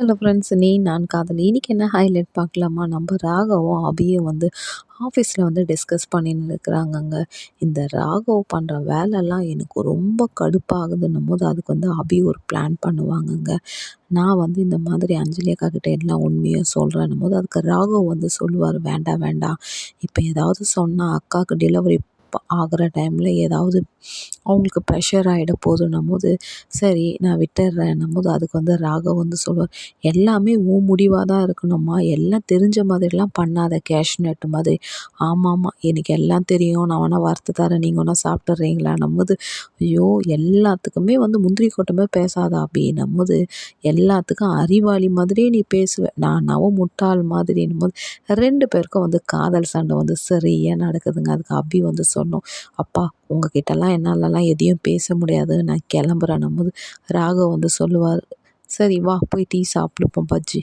Hello friends, நீ நான் காதல். இன்னைக்கு என்ன ஹைலைட் பார்க்கலாமா? நம்ம ராகவும் அபியும் வந்து ஆஃபீஸில் வந்து டிஸ்கஸ் பண்ணின்னு இருக்கிறாங்கங்க. இந்த ராகவ் பண்ணுற வேலைலாம் எனக்கு ரொம்ப கடுப்பாகுதுன்னும் போது அதுக்கு வந்து அபி ஒரு பிளான் பண்ணுவாங்கங்க. நான் வந்து இந்த மாதிரி அஞ்சலி அக்கா கிட்ட எல்லாம் உண்மையாக சொல்கிறேன்னும் போது அதுக்கு ராகவ் வந்து சொல்லுவார், வேண்டாம் வேண்டாம், இப்போ ஏதாவது சொன்னால் அக்காவுக்கு டெலிவரி ஆகிற டைமில் ஏதாவது அவங்களுக்கு ப்ரெஷர் ஆகிட போதுன்னும் போது சரி நான் விட்டுடுறேன்னும் போது அதுக்கு வந்து ராகவ் வந்து சொல்லுவார், எல்லாமே உன் முடிவாக தான் இருக்கணும்மா, எல்லாம் தெரிஞ்ச மாதிரிலாம் பண்ணாத கேஷ் நட்டு மாதிரி. ஆமாம்மா, எனக்கு எல்லாம் தெரியும், நான் வேணா வறுத்து தரேன், நீங்கள் வேணா சாப்பிட்றீங்களான்னும் போது ஐயோ எல்லாத்துக்குமே வந்து முந்திரி கொட்டமே பேசாத அப்படின்னும் போது எல்லாத்துக்கும் அறிவாளி மாதிரியே நீ பேசுவ, நான் முட்டாள் மாதிரின்னும் போது 2 பேருக்கும் வந்து காதல் சண்டை வந்து சரியா நடக்குதுங்க. அதுக்கு அபி வந்து சொன்னோம், அப்பா உங்ககிட்டலாம் என்னாலலாம் எதையும் பேச முடியாது, நான் கிளம்புறேன்னும் போது ராகவ் வந்து சொல்லுவார், சரி வா போய் டீ சாப்பிடுப்போம், பஜ்ஜி.